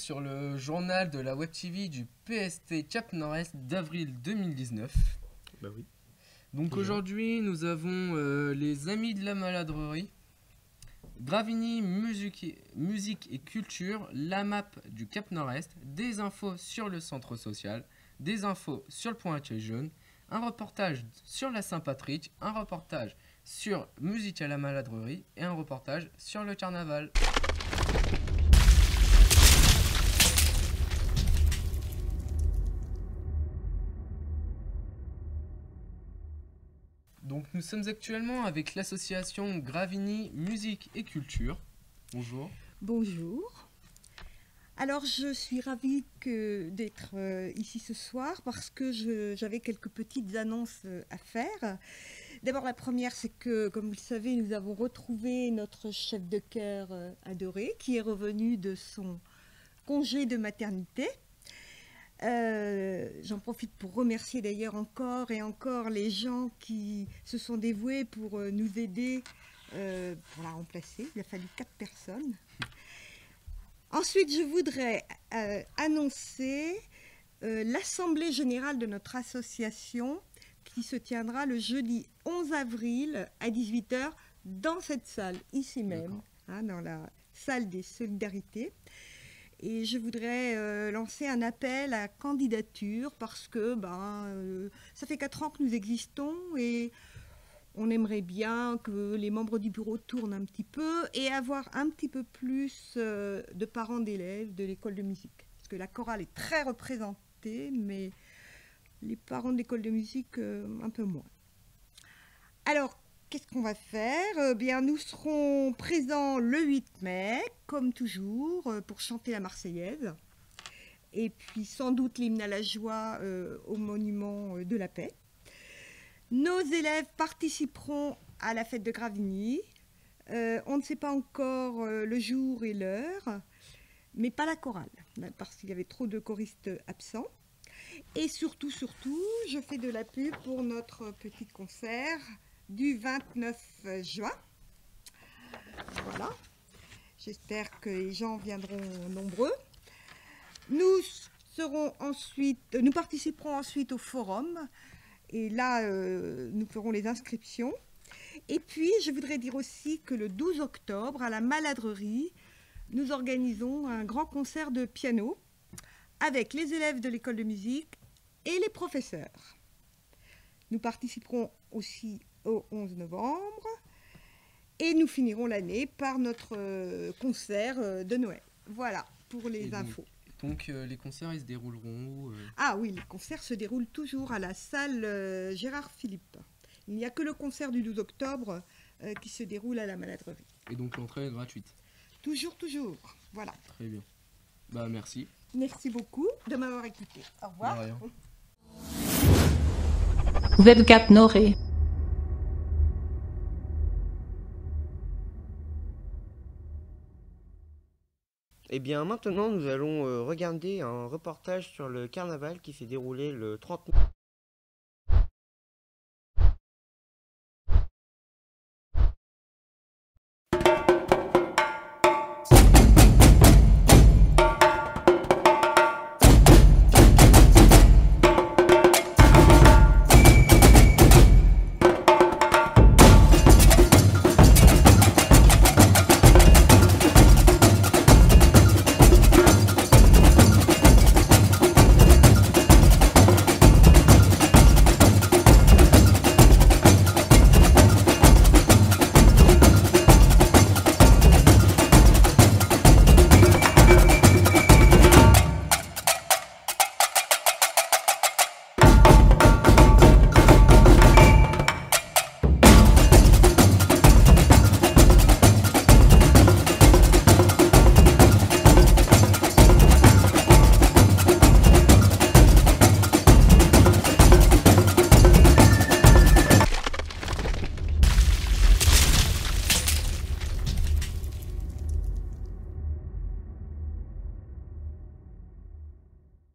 sur le journal de la Web TV du PST Cap Nord-Est d'avril 2019. Bah oui. Donc aujourd'hui, nous avons les Amis de la Maladrerie, Gravigny Musique et Culture, la map du Cap Nord-Est, des infos sur le centre social, des infos sur le point accueil jeune, un reportage sur la Saint-Patrick, un reportage sur Musique à la Maladrerie et un reportage sur le carnaval. Donc nous sommes actuellement avec l'association Gravigny Musique et Culture. Bonjour. Bonjour. Alors je suis ravie d'être ici ce soir parce que j'avais quelques petites annonces à faire. D'abord la première, c'est que comme vous le savez, nous avons retrouvé notre chef de chœur adoré qui est revenu de son congé de maternité. J'en profite pour remercier d'ailleurs encore et encore les gens qui se sont dévoués pour nous aider pour la remplacer. Il a fallu 4 personnes. Ensuite, je voudrais annoncer l'assemblée générale de notre association qui se tiendra le jeudi 11 avril à 18 h dans cette salle, ici même, hein, dans la salle des solidarités. Et je voudrais lancer un appel à candidature parce que ça fait 4 ans que nous existons et on aimerait bien que les membres du bureau tournent un petit peu et avoir un petit peu plus de parents d'élèves de l'école de musique. Parce que la chorale est très représentée, mais les parents de l'école de musique un peu moins. Alors, qu'est-ce qu'on va faire ? Bien, nous serons présents le 8 mai, comme toujours, pour chanter la Marseillaise. Et puis, sans doute, l'hymne à la joie au monument de la paix. Nos élèves participeront à la fête de Gravigny. On ne sait pas encore le jour et l'heure, mais pas la chorale, parce qu'il y avait trop de choristes absents. Et surtout, je fais de la pub pour notre petit concert du 29 juin. Voilà. J'espère que les gens viendront nombreux. Nous participerons ensuite au forum. Et là, nous ferons les inscriptions. Et puis, je voudrais dire aussi que le 12 octobre, à la Maladrerie, nous organisons un grand concert de piano avec les élèves de l'école de musique et les professeurs. Nous participerons aussi au 11 novembre et nous finirons l'année par notre concert de Noël. Voilà pour les infos. Donc les concerts, ils se dérouleront où Ah oui, les concerts se déroulent toujours à la salle Gérard Philippe. Il n'y a que le concert du 12 octobre qui se déroule à la Maladrerie. Et donc l'entrée est gratuite. Toujours. Voilà. Très bien. Bah merci. Merci beaucoup de m'avoir écouté. Au revoir. De rien. Webcap Noré. Et bien maintenant nous allons regarder un reportage sur le carnaval qui s'est déroulé le 30 mai.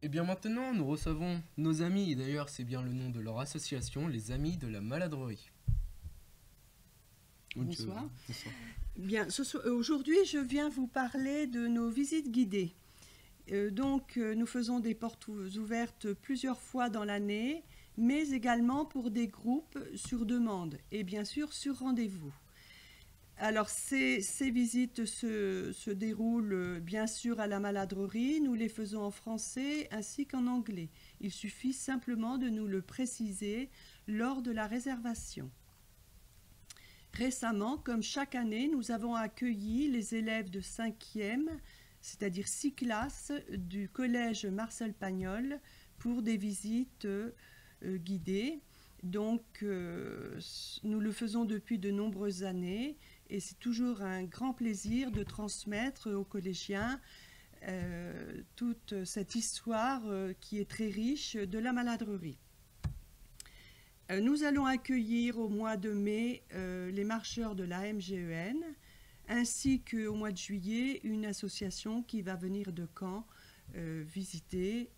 Et bien maintenant, nous recevons nos amis, et d'ailleurs c'est bien le nom de leur association, les Amis de la Maladrerie. Bonsoir. Bonsoir. Bien, aujourd'hui, je viens vous parler de nos visites guidées. Nous faisons des portes ouvertes plusieurs fois dans l'année, mais également pour des groupes sur demande et bien sûr sur rendez-vous. Alors, ces visites se déroulent bien sûr à la Maladrerie. Nous les faisons en français ainsi qu'en anglais. Il suffit simplement de nous le préciser lors de la réservation. Récemment, comme chaque année, nous avons accueilli les élèves de 5e, c'est-à-dire 6 classes du collège Marcel Pagnol pour des visites guidées. Donc, nous le faisons depuis de nombreuses années et c'est toujours un grand plaisir de transmettre aux collégiens toute cette histoire qui est très riche de la Maladrerie. Nous allons accueillir au mois de mai les marcheurs de la MGEN ainsi qu'au mois de juillet une association qui va venir de Caen visiter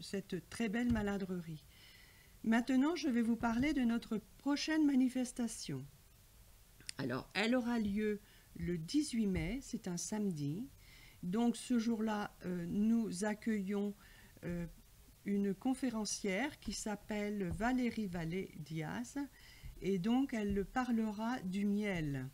cette très belle Maladrerie. Maintenant, je vais vous parler de notre prochaine manifestation. Alors, elle aura lieu le 18 mai, c'est un samedi. Donc, ce jour-là, nous accueillons une conférencière qui s'appelle Valérie Vallée-Diaz. Et donc, elle parlera du miel.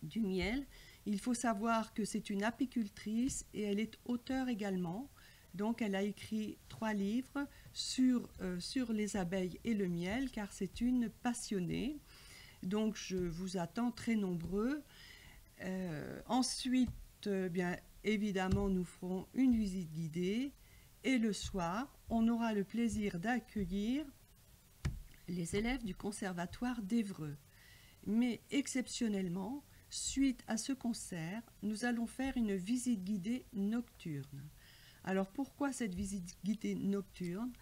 Du miel, il faut savoir que c'est une apicultrice et elle est auteure également. Donc, elle a écrit 3 livres sur les abeilles et le miel, car c'est une passionnée. Donc, je vous attends très nombreux. Ensuite, bien évidemment, nous ferons une visite guidée. Et le soir, on aura le plaisir d'accueillir les élèves du Conservatoire d'Évreux. Mais exceptionnellement, suite à ce concert, nous allons faire une visite guidée nocturne. Alors pourquoi cette visite guidée nocturne?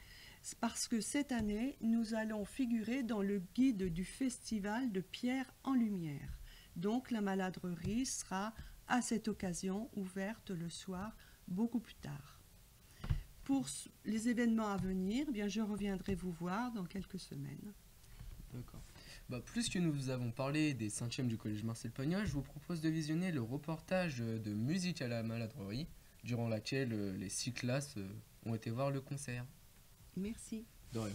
C'est parce que cette année, nous allons figurer dans le guide du festival de Pierre en Lumière. Donc la Maladrerie sera à cette occasion ouverte le soir, beaucoup plus tard. Pour les événements à venir, bien, je reviendrai vous voir dans quelques semaines. D'accord. Puisque nous avons parlé des 5e du collège Marcel Pagnol, je vous propose de visionner le reportage de Musique à la Maladrerie, durant laquelle les 6 classes ont été voir le concert. Merci. De rien.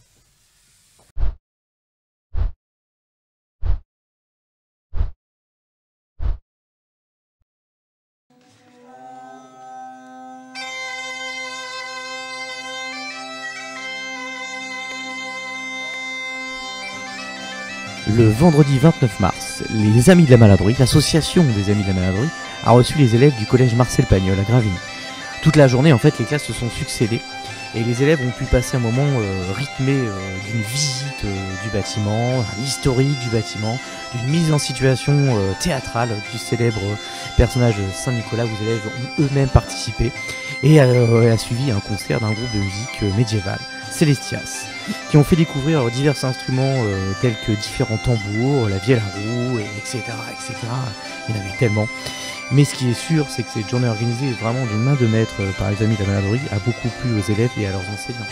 Le vendredi 29 mars, les Amis de la Maladrerie, l'association des Amis de la Maladrerie, a reçu les élèves du collège Marcel Pagnol à Gravigny. Toute la journée, en fait, les classes se sont succédées et les élèves ont pu passer un moment rythmé d'une visite du bâtiment, l'historique du bâtiment, d'une mise en situation théâtrale du célèbre personnage Saint-Nicolas, où les élèves ont eux-mêmes participé, et a suivi un concert d'un groupe de musique médiévale, Célestias, qui ont fait découvrir divers instruments tels que différents tambours, la vielle à roue, etc., etc. Il y en avait tellement. Mais ce qui est sûr, c'est que cette journée organisée vraiment d'une main de maître par les Amis de la Maladrerie a beaucoup plu aux élèves et à leurs enseignants.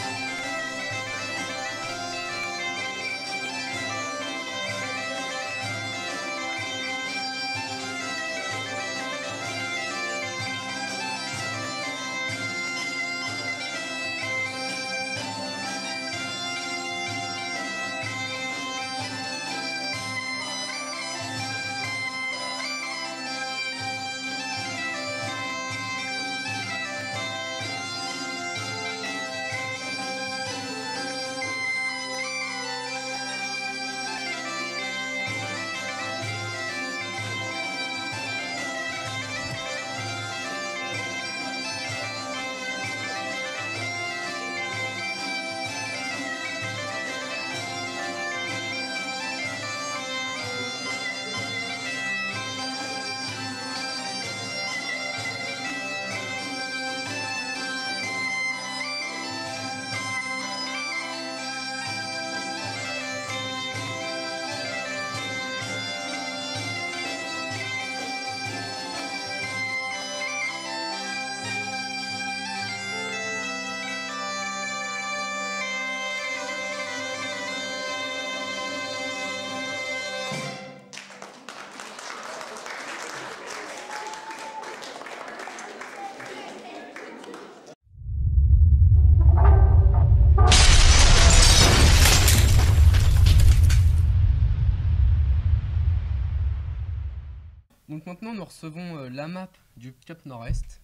Donc maintenant nous recevons la map du Cap Nord-Est.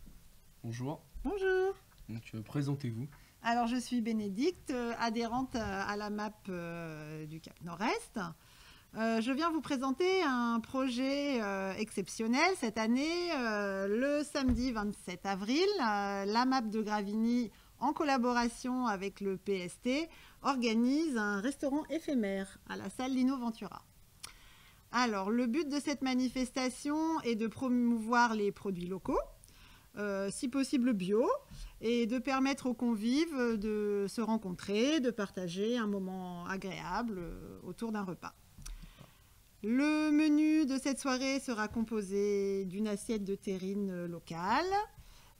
Bonjour. Bonjour. Donc présentez-vous. Alors je suis Bénédicte, adhérente à la map du Cap Nord-Est. Je viens vous présenter un projet exceptionnel cette année. Le samedi 27 avril, la map de Gravigny, en collaboration avec le PST, organise un restaurant éphémère à la salle Lino Ventura. Alors, le but de cette manifestation est de promouvoir les produits locaux, si possible bio, et de permettre aux convives de se rencontrer, de partager un moment agréable autour d'un repas. Le menu de cette soirée sera composé d'une assiette de terrine locale,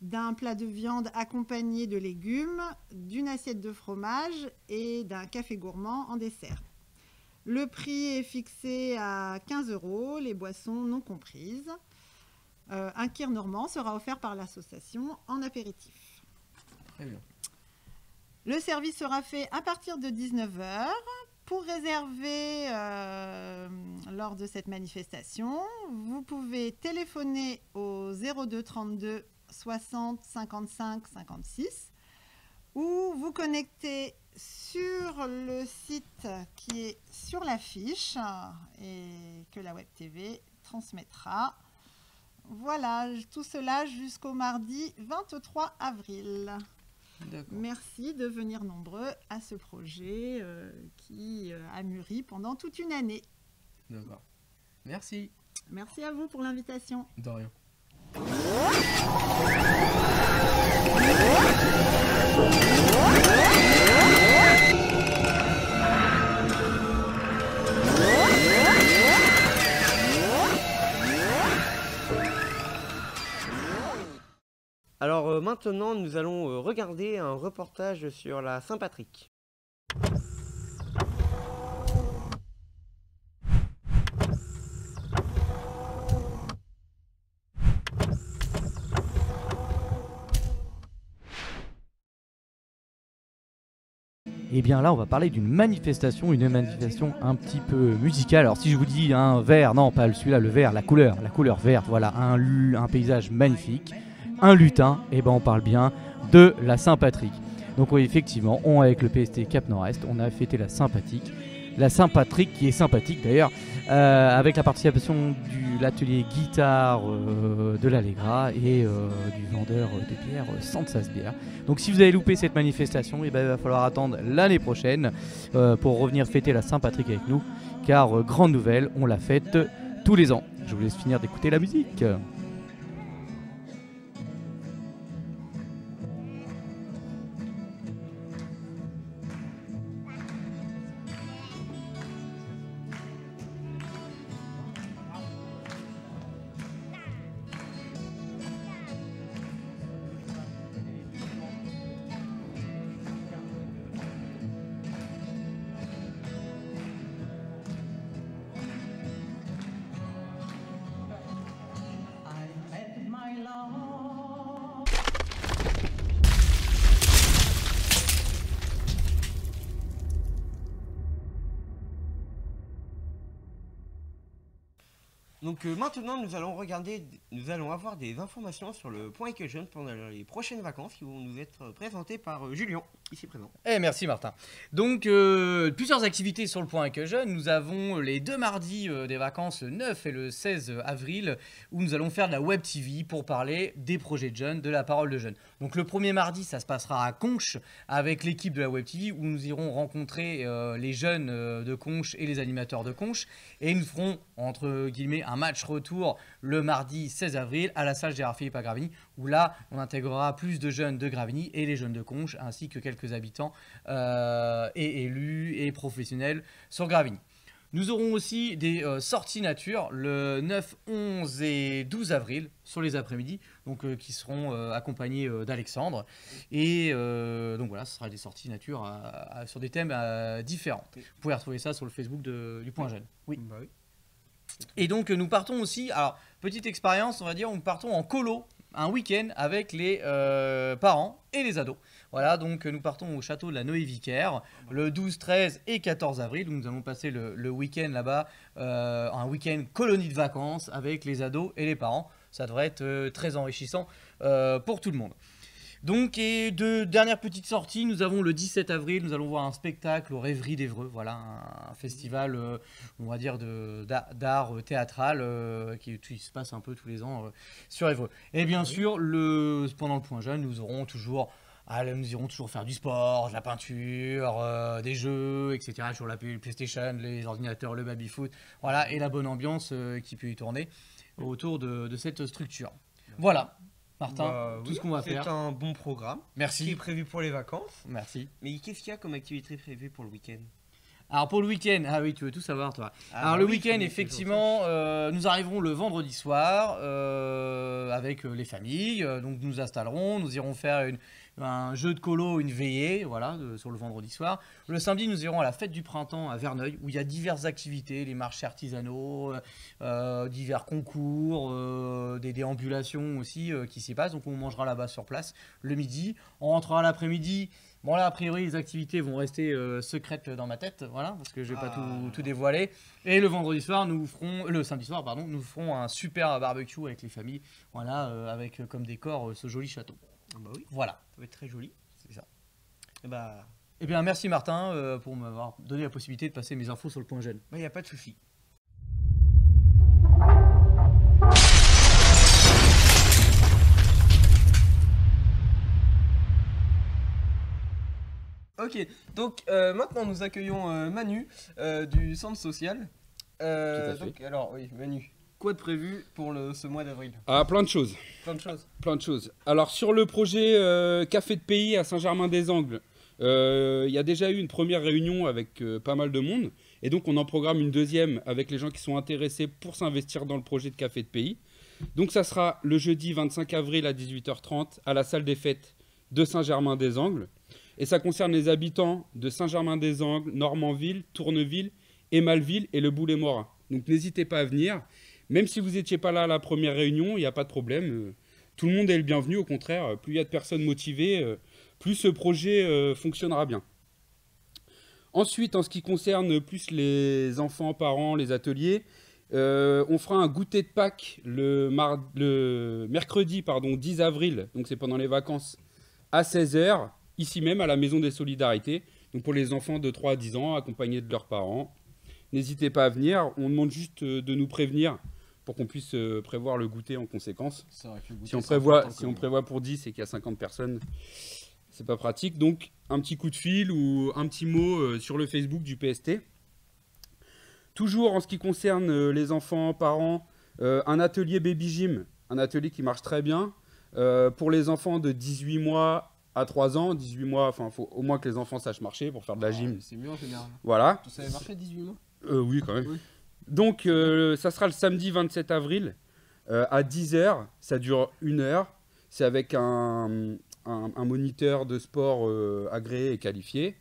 d'un plat de viande accompagné de légumes, d'une assiette de fromage et d'un café gourmand en dessert. Le prix est fixé à 15 €, les boissons non comprises. Un kir normand sera offert par l'association en apéritif. Très bien. Le service sera fait à partir de 19 h. Pour réserver lors de cette manifestation, vous pouvez téléphoner au 02 32 60 55 56 ou vous connecter sur le site qui est sur l'affiche et que la Web TV transmettra. Voilà, tout cela jusqu'au mardi 23 avril. Merci de venir nombreux à ce projet qui a mûri pendant toute une année. D'accord. Merci. Merci à vous pour l'invitation. De rien. Alors maintenant, nous allons regarder un reportage sur la Saint-Patrick. Et bien là, on va parler d'une manifestation, une manifestation un petit peu musicale. Alors si je vous dis un vert, non pas celui-là, le vert, la couleur verte, voilà, un paysage magnifique, un lutin, et ben on parle bien de la Saint-Patrick. Donc oui, effectivement, avec le PST Cap Nord-Est, on a fêté la Saint-Patrick. La Saint-Patrick qui est sympathique d'ailleurs, avec la participation de l'atelier guitare de l'Allegra et du vendeur de bière Sansas Bière. Donc si vous avez loupé cette manifestation, et ben, il va falloir attendre l'année prochaine pour revenir fêter la Saint-Patrick avec nous, car grande nouvelle, on la fête tous les ans. Je vous laisse finir d'écouter la musique. Donc maintenant, nous allons avoir des informations sur le Point École Jeune pendant les prochaines vacances qui vont nous être présentées par Julien, ici présent. Merci Martin. Donc plusieurs activités sur le Point École Jeune. Nous avons les 2 mardis des vacances, le 9 et le 16 avril, où nous allons faire de la Web TV pour parler des projets de jeunes, de la parole de jeunes. Donc le premier mardi, ça se passera à Conches avec l'équipe de la Web TV, où nous irons rencontrer les jeunes de Conches et les animateurs de Conches. Et nous ferons, entre guillemets, un match retour le mardi 16 avril à la salle Gérard Philippe à Gravigny, où là on intégrera plus de jeunes de Gravigny et les jeunes de Conches, ainsi que quelques habitants et élus et professionnels sur Gravigny. Nous aurons aussi des sorties nature le 9, 11 et 12 avril sur les après-midi, donc qui seront accompagnés d'Alexandre. Et donc voilà, ce sera des sorties nature sur des thèmes différents. Vous pouvez retrouver ça sur le Facebook du Point Jeune. Oui. Bah oui. Et donc nous partons aussi, alors petite expérience, on va dire, nous partons en colo un week-end avec les parents et les ados. Voilà, donc nous partons au château de la Noé-Vicaire le 12, 13 et 14 avril. Donc, nous allons passer le week-end là-bas, un week-end colonie de vacances avec les ados et les parents. Ça devrait être très enrichissant pour tout le monde. Donc, et de dernière petite sortie, nous avons le 17 avril, nous allons voir un spectacle au Rêverie d'Évreux, voilà, un festival, on va dire, d'art théâtral qui se passe un peu tous les ans sur Évreux. Et bien sûr, pendant le point jeune, nous irons toujours faire du sport, de la peinture, des jeux, etc. Sur la PlayStation, les ordinateurs, le baby-foot, voilà, et la bonne ambiance qui peut y tourner autour de cette structure. Voilà. Martin, tout ce qu'on va faire. C'est un bon programme. Merci. Qui est prévu pour les vacances. Merci. Mais qu'est-ce qu'il y a comme activité prévue pour le week-end? Alors pour le week-end, ah oui, tu veux tout savoir toi. Alors oui, le week-end, effectivement, nous arriverons le vendredi soir avec les familles. Donc nous installerons, nous irons faire un jeu de colo, une veillée, voilà, sur le vendredi soir. Le samedi, nous irons à la fête du printemps à Verneuil, où il y a diverses activités, les marchés artisanaux, divers concours, des déambulations aussi qui s'y passent. Donc on mangera là-bas sur place le midi. On rentrera l'après-midi. Bon là, a priori, les activités vont rester secrètes dans ma tête, voilà, parce que je vais pas tout dévoiler. Et le samedi soir, pardon, nous ferons un super barbecue avec les familles, voilà, avec comme décor ce joli château. Bah oui, voilà. Ça va être très joli. C'est ça. Et Eh bien, merci Martin pour m'avoir donné la possibilité de passer mes infos sur le point jeune. il n'y a pas de souci. Ok, donc maintenant nous accueillons Manu du centre social. Donc, alors oui, Manu, quoi de prévu pour ce mois d'avril? Ah, plein de choses. Plein de choses. Plein de choses. Alors sur le projet Café de Pays à Saint-Germain-des-Angles, il y a déjà eu une première réunion avec pas mal de monde. Et donc on en programme une deuxième avec les gens qui sont intéressés pour s'investir dans le projet de Café de Pays. Donc ça sera le jeudi 25 avril à 18h30 à la salle des fêtes de Saint-Germain-des-Angles. Et ça concerne les habitants de Saint-Germain-des-Angles, Normanville, Tourneville, Émalville et le Boulay-Morin. Donc n'hésitez pas à venir. Même si vous n'étiez pas là à la première réunion, il n'y a pas de problème. Tout le monde est le bienvenu, au contraire. Plus il y a de personnes motivées, plus ce projet fonctionnera bien. Ensuite, en ce qui concerne plus les enfants, parents, les ateliers, on fera un goûter de Pâques le mercredi 10 avril, donc c'est pendant les vacances, à 16h, ici même à la Maison des Solidarités, donc pour les enfants de 3 à 10 ans, accompagnés de leurs parents. N'hésitez pas à venir, on demande juste de nous prévenir pour qu'on puisse prévoir le goûter en conséquence. Vrai que le goûter, si on prévoit pour 10 et qu'il y a 50 personnes, c'est pas pratique. Donc un petit coup de fil ou un petit mot sur le Facebook du PST. Toujours en ce qui concerne les enfants, parents, un atelier Baby Gym, un atelier qui marche très bien. Pour les enfants de 18 mois à 3 ans, 18 mois, enfin, il faut au moins que les enfants sachent marcher pour faire de la gym. C'est mieux en général. Voilà. Tu savais marcher 18 mois? Oui, quand même. Oui. Donc, ça sera le samedi 27 avril à 10h. Ça dure 1 heure. C'est avec un moniteur de sport agréé et qualifié.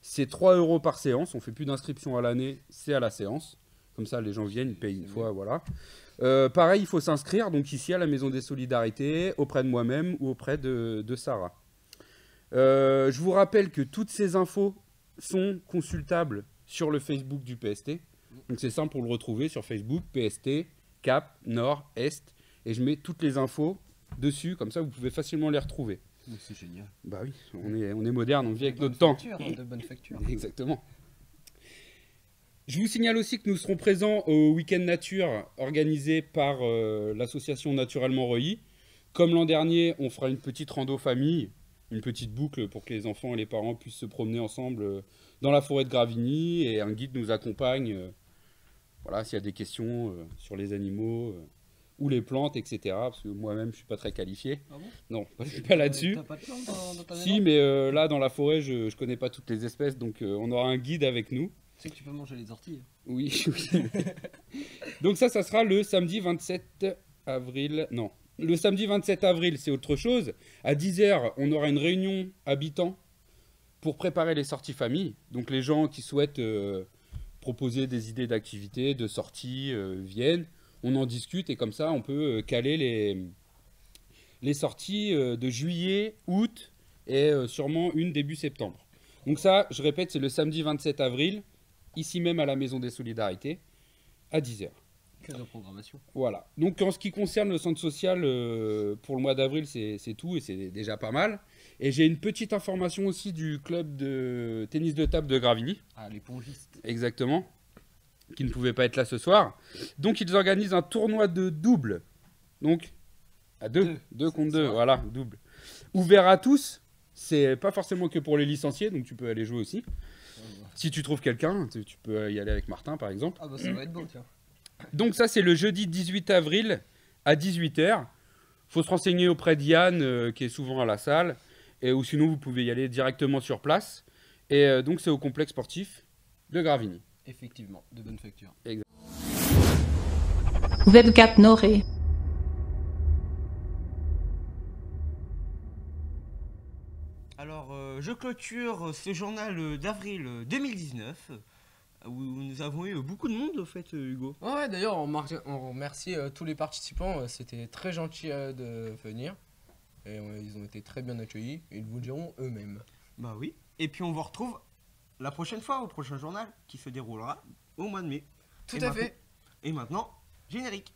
C'est 3 € par séance. On ne fait plus d'inscription à l'année, c'est à la séance. Comme ça, les gens viennent, ils payent une fois, voilà. Pareil, il faut s'inscrire, donc ici à la Maison des Solidarités, auprès de moi-même ou auprès de Sarah. Je vous rappelle que toutes ces infos sont consultables sur le Facebook du PST. Donc c'est simple pour le retrouver sur Facebook, PST, Cap, Nord, Est. Et je mets toutes les infos dessus, comme ça vous pouvez facilement les retrouver. C'est génial. Bah oui, on est moderne, on vit avec notre temps. De bonnes factures. Exactement. Je vous signale aussi que nous serons présents au Week-end Nature organisé par l'association Naturellement Reuilly. Comme l'an dernier, on fera une petite rando famille, une petite boucle pour que les enfants et les parents puissent se promener ensemble dans la forêt de Gravigny et un guide nous accompagne. Voilà, s'il y a des questions sur les animaux ou les plantes, etc. Parce que moi-même, je ne suis pas très qualifié. Ah bon? Non, pas là-dessus. T'as pas de plantes dans ta Si, maison? mais là, dans la forêt, je ne connais pas toutes les espèces, donc on aura un guide avec nous. Tu sais que tu peux manger les orties. Oui, oui. Donc ça sera le samedi 27 avril. Non, le samedi 27 avril, c'est autre chose. À 10h, on aura une réunion habitants pour préparer les sorties famille. Donc les gens qui souhaitent proposer des idées d'activités, de sorties, viennent. On en discute et comme ça, on peut caler les sorties de juillet, août et sûrement une début septembre. Donc ça, je répète, c'est le samedi 27 avril, ici même à la Maison des Solidarités, à 10h. Que de programmation. Voilà. Donc en ce qui concerne le centre social, pour le mois d'avril, c'est tout et c'est déjà pas mal. Et j'ai une petite information aussi du club de tennis de table de Gravigny. Ah, les pongistes. Exactement. Qui ne pouvait pas être là ce soir. Donc ils organisent un tournoi de double. Donc à deux contre deux, voilà, double. Ouvert à tous. C'est pas forcément que pour les licenciés, donc tu peux aller jouer aussi. Si tu trouves quelqu'un, tu peux y aller avec Martin par exemple. Ah bah ça va être beau, tiens. Donc ça c'est le jeudi 18 avril à 18h. Faut se renseigner auprès d'Yann qui est souvent à la salle. Ou sinon vous pouvez y aller directement sur place. Et donc c'est au complexe sportif de Gravigny. Effectivement, de bonne facture. Exact. Webgap Noré. Alors, je clôture ce journal d'avril 2019 où nous avons eu beaucoup de monde, au fait, Hugo. Ouais, d'ailleurs, on remercie tous les participants. C'était très gentil de venir. Et ils ont été très bien accueillis. Ils vous diront eux-mêmes. Bah oui. Et puis, on vous retrouve la prochaine fois au prochain journal qui se déroulera au mois de mai. Tout à fait. Et maintenant, générique.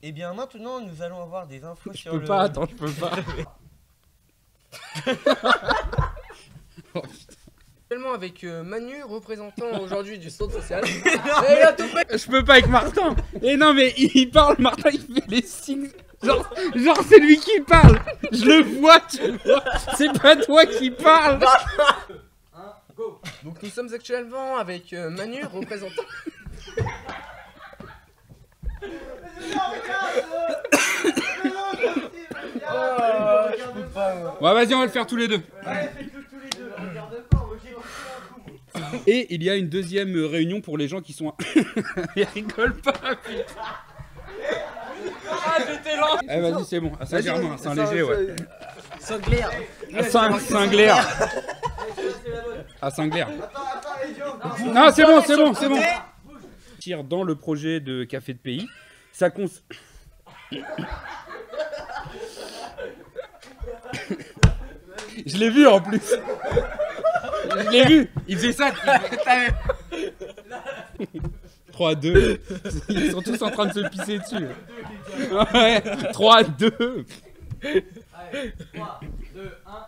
Et bien maintenant, nous allons avoir des infos sur le... Attends, je peux pas. Actuellement avec Manu, représentant aujourd'hui du centre social. Et il a tout fait. Je peux pas avec Martin. Et non mais il parle, Martin il fait les signes. Genre c'est lui qui parle. Je le vois, tu vois. C'est pas toi qui parle. Donc nous sommes actuellement avec Manu, représentant... Ouais, vas-y, on va le faire tous les deux. Et il y a une deuxième réunion pour les gens qui sont... Ils rigolent pas, putain. Ah, j'étais lent. Eh, vas-y, c'est bon. À Saint-Germain, Saint-Léger, ouais. Saint-Clair. Saint-Clair. À Saint-Clair. Non, c'est bon, c'est bon, c'est bon. Tire dans le projet de Café de Pays. Ça Je l'ai vu en plus. Je l'ai vu. Il faisait ça. 3-2. Ils sont tous en train de se pisser dessus. Ouais. 3-2. Allez, 3, 2, 1.